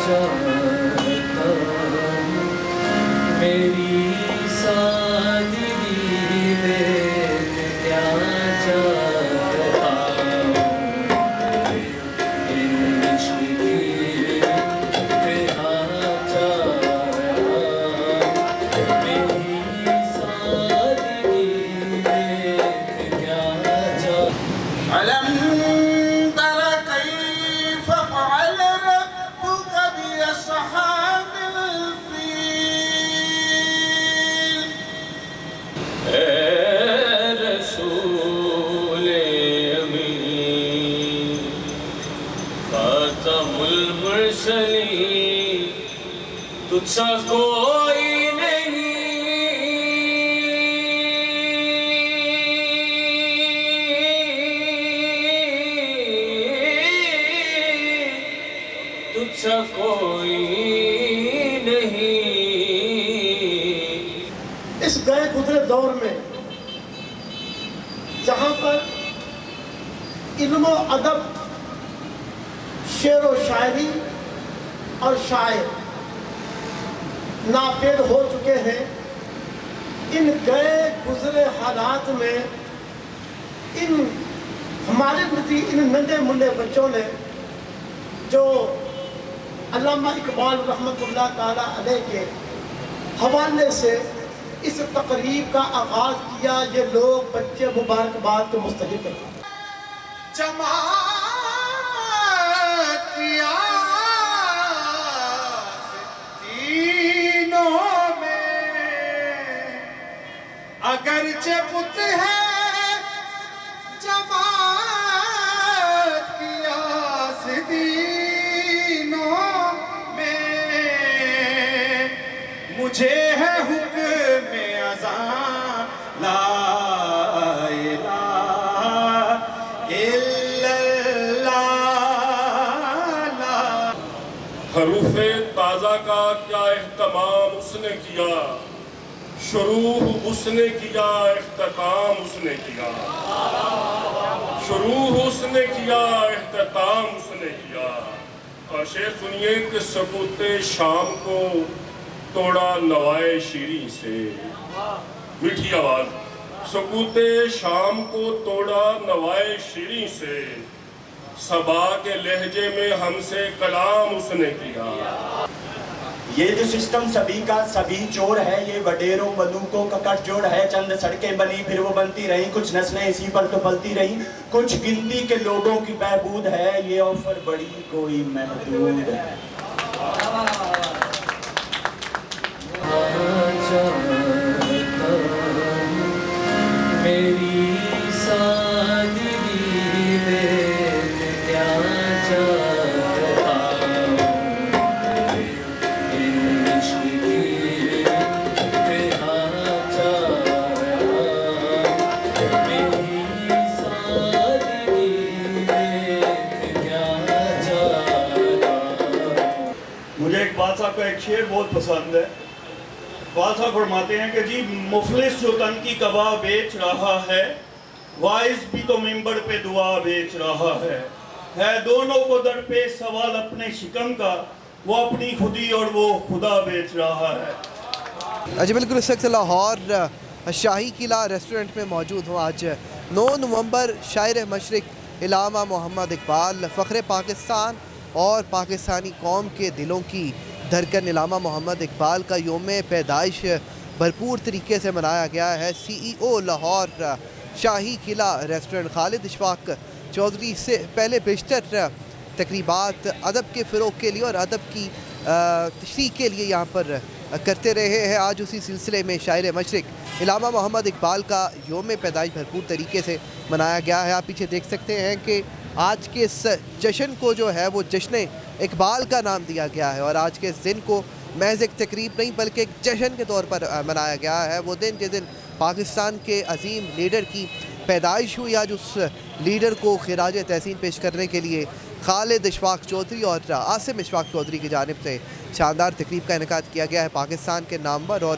چاہتا میری سادگی دیکھ کیا چاہتا ان عشق کی انتہا چاہتا میری سادگی دیکھ کیا چاہتا ألم تر كيف فعل ربك بأصحاب الفيل اے رسول امین خاتم المرسلین تجھ سا کوئی تجھ سا کوئی نہیں. اس گئے گزرے دور میں جہاں پر علم و ادب، شعر و شاعری اور شاعر ناپید ہو چکے ہیں، ان گئے گزرے حالات میں ان ننھے منڈے بچوں نے جو علامہ اقبال رحمۃ اللہ تعالیٰ علیہ کے حوالے سے اس تقریب کا آغاز کیا، یہ لوگ بچے مبارکباد کے مستحق ہیں. جماعت کیا تینوں میں اگرچہ بت ہے، جماعت کیا تینوں میں مجھے ہے حکم اذاں لا الہ الا اللہ. حروف تازہ کا کیا اہتمام اس نے کیا، شروع اس نے کیا اختتام اس نے کیا، شروع اس نے کیا اختتام اس نے کیا. اور شعر سنیے کہ سکوت شام کو توڑا نوائے شیریں سے، میٹھی آواز. سکوت شام کو توڑا نوائے شیریں سے، صبا کے لہجے میں ہم سے کلام اس نے کیا. یہ جو سسٹم سبھی کا سبھی چور ہے، یہ وڈیروں ملوکوں کا کٹ جوڑ ہے. چند سڑکیں بنی پھر وہ بنتی رہیں، کچھ نسلیں اسی پر تو پلتی رہیں. کچھ گنتی کے لوگوں کی بہبود ہے، یہ آفر بڑی کوئی محدود ہے. میری سادگی دیکھ کیا چاہتا ان عشق کی انتہا چاہتا میری سادگی دیکھ کیا چاہتا. مجھے اقبال صاحب کا ایک شعر بہت پسند ہے. اقبال صاحب فرماتے ہیں کہ جی مفلس جو تن کی کباہ بیچ رہا ہے، وائز بھی تو ممبر پہ دعا بیچ رہا ہے دونوں کو در پیش سوال اپنے شکم کا، وہ اپنی خودی اور وہ خدا بیچ رہا ہے. جی بالکل، اس وقت لاہور شاہی قلعہ ریسٹورنٹ میں موجود ہوں. آج 9 نومبر شاعر مشرق علامہ محمد اقبال، فخر پاکستان اور پاکستانی قوم کے دلوں کی دھڑکن علامہ محمد اقبال کا یوم پیدائش بھرپور طریقے سے منایا گیا ہے. سی ای او لاہور شاہی قلعہ ریسٹورنٹ خالد اشفاق چودھری سے پہلے بیشتر تقریبات ادب کے فروغ کے لیے اور ادب کی تشریح کے لیے یہاں پر کرتے رہے ہیں. آج اسی سلسلے میں شاعر مشرق علامہ محمد اقبال کا یوم پیدائش بھرپور طریقے سے منایا گیا ہے. آپ پیچھے دیکھ سکتے ہیں کہ آج کے اس جشن کو جو ہے وہ جشن اقبال کا نام دیا گیا ہے، اور آج کے اس دن کو محض ایک تقریب نہیں بلکہ ایک جشن کے طور پر منایا گیا ہے. وہ دن جس دن پاکستان کے عظیم لیڈر کی پیدائش ہوئی. آج اس لیڈر کو خراج تحسین پیش کرنے کے لیے خالد اشفاق چودھری اور عاصم اشفاق چودھری کی جانب سے شاندار تقریب کا انعقاد کیا گیا ہے. پاکستان کے نامور اور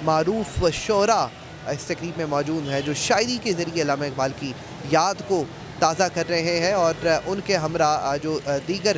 معروف شعراء اس تقریب میں موجود ہیں جو شاعری کے ذریعے علامہ اقبال کی یاد کو تازہ کر رہے ہیں، اور ان کے ہمراہ جو دیگر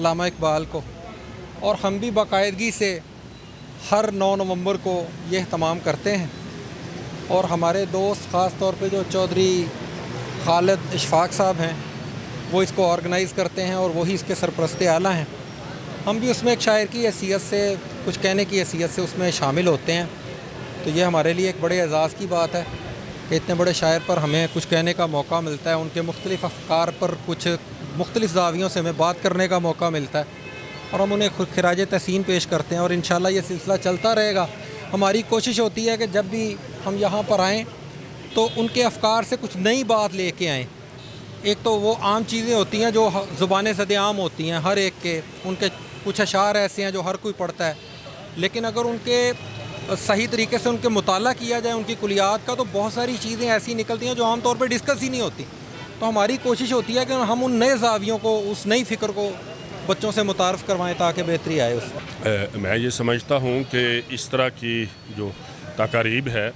علامہ اقبال کو، اور ہم بھی باقاعدگی سے ہر 9 نومبر کو یہ اہتمام کرتے ہیں، اور ہمارے دوست خاص طور پہ جو چودھری خالد اشفاق صاحب ہیں وہ اس کو آرگنائز کرتے ہیں اور وہی اس کے سرپرست اعلیٰ ہیں۔ ہم بھی اس میں ایک شاعر کی حیثیت سے، کچھ کہنے کی حیثیت سے اس میں شامل ہوتے ہیں، تو یہ ہمارے لیے ایک بڑے اعزاز کی بات ہے کہ اتنے بڑے شاعر پر ہمیں کچھ کہنے کا موقع ملتا ہے، ان کے مختلف افکار پر کچھ مختلف زاویوں سے ہمیں بات کرنے کا موقع ملتا ہے، اور ہم انہیں خراج تحسین پیش کرتے ہیں، اور انشاءاللہ یہ سلسلہ چلتا رہے گا۔ ہماری کوشش ہوتی ہے کہ جب بھی ہم یہاں پر آئیں تو ان کے افکار سے کچھ نئی بات لے کے آئیں۔ ایک تو وہ عام چیزیں ہوتی ہیں جو زبان صد عام ہوتی ہیں ہر ایک کے، ان کے کچھ اشعار ایسے ہیں جو ہر کوئی پڑھتا ہے، لیکن اگر ان کے صحیح طریقے سے ان کے مطالعہ کیا جائے ان کی کلیات کا، تو بہت ساری چیزیں ایسی نکلتی ہیں جو عام طور پہ ڈسکس ہی نہیں ہوتی۔ تو ہماری کوشش ہوتی ہے کہ ہم ان نئے زاویوں کو، اس نئی فکر کو بچوں سے متعارف کروائیں تاکہ بہتری آئے اس میں یہ سمجھتا ہوں کہ اس طرح کی جو تقاریب ہے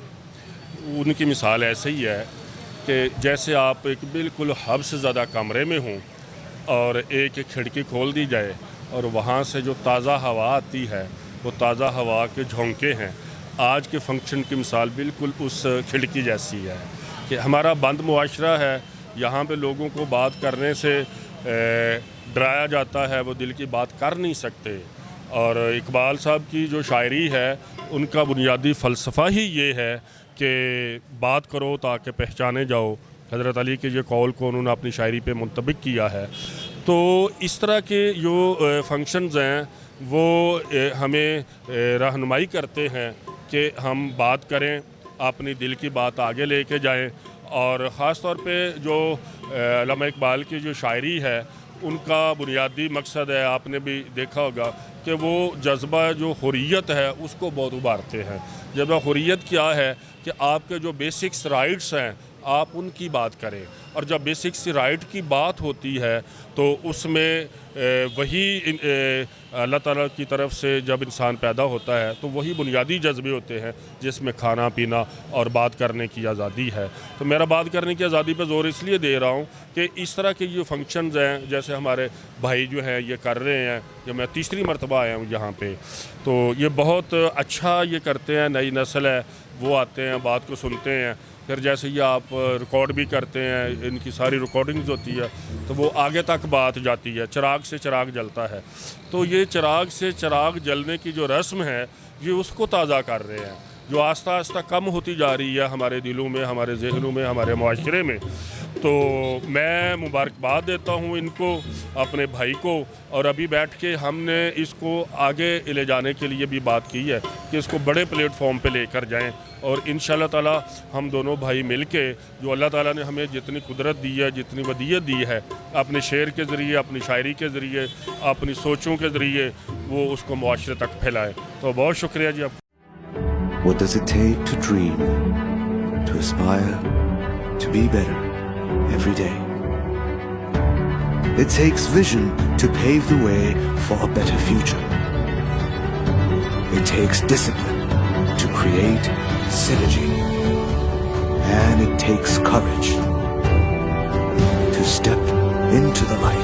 ان کی مثال ایسے ہی ہے کہ جیسے آپ ایک بالکل حد سے زیادہ کمرے میں ہوں اور ایک کھڑکی کھول دی جائے اور وہاں سے جو تازہ ہوا آتی ہے وہ تازہ ہوا کے جھونکے ہیں۔ آج کے فنکشن کی مثال بالکل اس کھڑکی جیسی ہے کہ ہمارا بند معاشرہ ہے، یہاں پہ لوگوں کو بات کرنے سے ڈرایا جاتا ہے، وہ دل کی بات کر نہیں سکتے۔ اور اقبال صاحب کی جو شاعری ہے ان کا بنیادی فلسفہ ہی یہ ہے کہ بات کرو تاکہ پہچانے جاؤ۔ حضرت علی کے یہ قول کو انہوں نے اپنی شاعری پہ منطبق کیا ہے۔ تو اس طرح کے جو فنکشنز ہیں وہ ہمیں رہنمائی کرتے ہیں کہ ہم بات کریں، اپنی دل کی بات آگے لے کے جائیں، اور خاص طور پہ جو علامہ اقبال کی جو شاعری ہے ان کا بنیادی مقصد ہے، آپ نے بھی دیکھا ہوگا کہ وہ جذبہ جو حریت ہے اس کو بہت ابھارتے ہیں۔ جذبہ حریت کیا ہے کہ آپ کے جو بیسکس رائٹس ہیں آپ ان کی بات کریں، اور جب بیسکس رائٹ کی بات ہوتی ہے تو اس میں وہی اللہ تعالیٰ کی طرف سے جب انسان پیدا ہوتا ہے تو وہی بنیادی جذبے ہوتے ہیں جس میں کھانا پینا اور بات کرنے کی آزادی ہے۔ تو میرا بات کرنے کی آزادی پہ زور اس لیے دے رہا ہوں کہ اس طرح کے جو فنکشنز ہیں جیسے ہمارے بھائی جو ہیں یہ کر رہے ہیں، جو میں تیسری مرتبہ آیا ہوں یہاں پہ، تو یہ بہت اچھا یہ کرتے ہیں۔ نئی نسل ہے وہ آتے ہیں، بات کو سنتے ہیں، پھر جیسے یہ آپ ریکارڈ بھی کرتے ہیں، ان کی ساری ریکارڈنگز ہوتی ہے تو وہ آگے تک بات جاتی ہے، چراغ سے چراغ جلتا ہے۔ تو یہ چراغ سے چراغ جلنے کی جو رسم ہے یہ اس کو تازہ کر رہے ہیں، جو آہستہ آہستہ کم ہوتی جا رہی ہے ہمارے دلوں میں، ہمارے ذہنوں میں، ہمارے معاشرے میں۔ تو میں مبارکباد دیتا ہوں ان کو، اپنے بھائی کو، اور ابھی بیٹھ کے ہم نے اس کو آگے لے جانے کے لیے بھی بات کی ہے کہ اس کو بڑے پلیٹ فارم پہ لے کر جائیں، اور انشاءاللہ تعالی ہم دونوں بھائی مل کے جو اللہ تعالیٰ نے ہمیں جتنی قدرت دی ہے، جتنی ودیت دی ہے، اپنے شعر کے ذریعے، اپنی شاعری کے ذریعے، اپنی سوچوں کے ذریعے وہ اس کو معاشرے تک پھیلائیں۔ تو بہت شکریہ جی آپ۔ What does it take to dream, to aspire, to be better every day? It takes vision to pave the way for a better future. It takes discipline to create synergy. And it takes courage to step into the light.